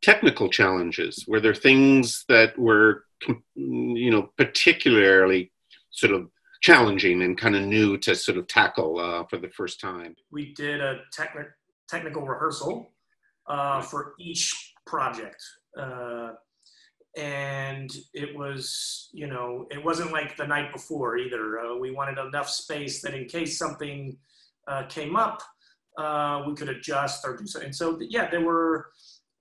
technical challenges? Were there things that were, particularly sort of challenging and kind of new to sort of tackle for the first time? We did a technical rehearsal for each project. And it was, it wasn't like the night before either. We wanted enough space that in case something came up, we could adjust or do something. And so, yeah, there were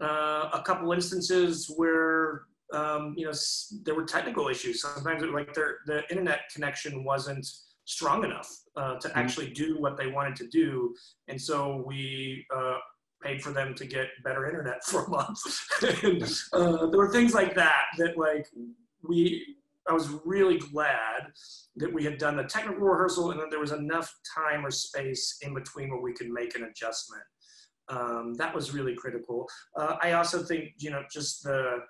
a couple instances where, there were technical issues. Sometimes like the internet connection wasn't strong enough to actually do what they wanted to do. And so we paid for them to get better internet for a month. And, there were things like that like I was really glad that we had done the technical rehearsal and that there was enough time or space in between where we could make an adjustment. That was really critical. I also think, just the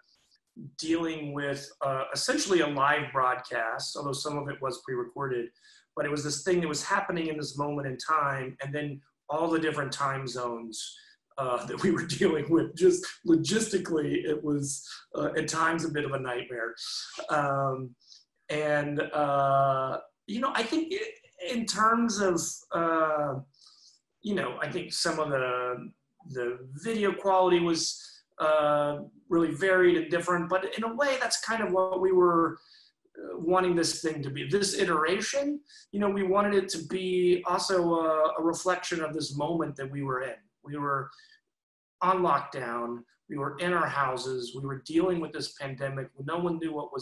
dealing with essentially a live broadcast, although some of it was pre-recorded, but it was this thing that was happening in this moment in time, and then all the different time zones that we were dealing with. Just logistically, it was at times a bit of a nightmare. I think in terms of, I think some of the video quality was really varied and different, but in a way that's kind of what we were wanting this thing to be. This iteration, we wanted it to be also a reflection of this moment that we were in. We were on lockdown. We were in our houses. We were dealing with this pandemic. No one knew what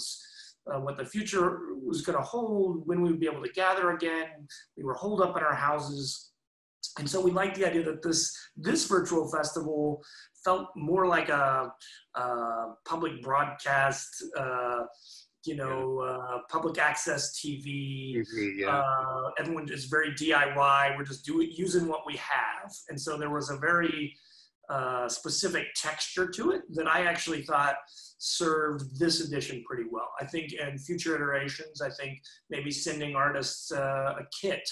the future was going to hold, when we would be able to gather again. We were holed up in our houses. And so we liked the idea that this virtual festival felt more like a public broadcast, public access TV. Everyone is very DIY. We're just using what we have. And so there was a very specific texture to it that I actually thought served this edition pretty well. I think in future iterations, I think maybe sending artists a kit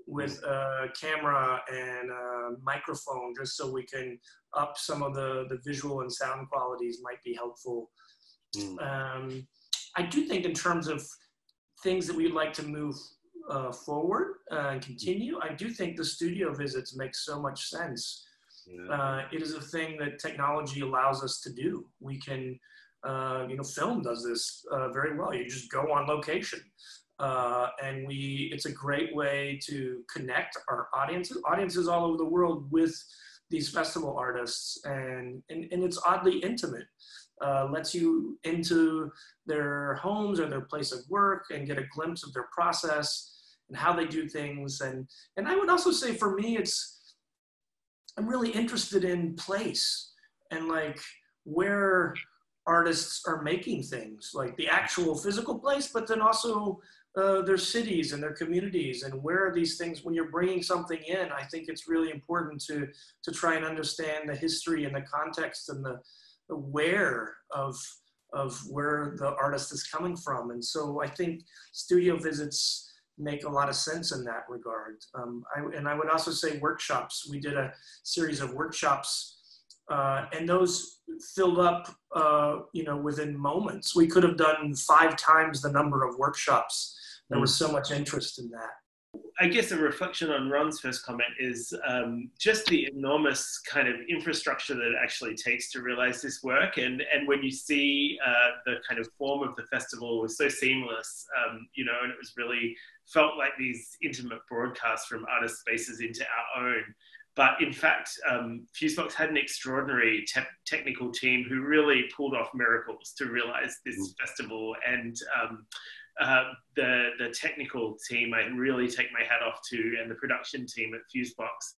with a camera and a microphone just so we can up some of the visual and sound qualities might be helpful. I do think in terms of things that we'd like to move forward and continue, I do think the studio visits make so much sense. It is a thing that technology allows us to do. We can, film does this very well. You just go on location. And it's a great way to connect our audiences all over the world with these festival artists. And it's oddly intimate. Lets you into their homes or their place of work and get a glimpse of their process and how they do things. And I would also say for me, I'm really interested in place and like where artists are making things, like the actual physical place, but then also their cities and their communities, and where are these things when you're bringing something in. I think it's really important to try and understand the history and the context and the where of where the artist is coming from. And so I think studio visits make a lot of sense in that regard. I would also say workshops. We did a series of workshops and those filled up, within moments. We could have done 5 times the number of workshops. There was so much interest in that. I guess a reflection on Ron's first comment is just the enormous kind of infrastructure that it actually takes to realize this work. And when you see the kind of form of the festival was so seamless, and it was really felt like these intimate broadcasts from artist spaces into our own. But in fact, Fusebox had an extraordinary technical team who really pulled off miracles to realize this festival. And the technical team, I really take my hat off to, and the production team at Fusebox.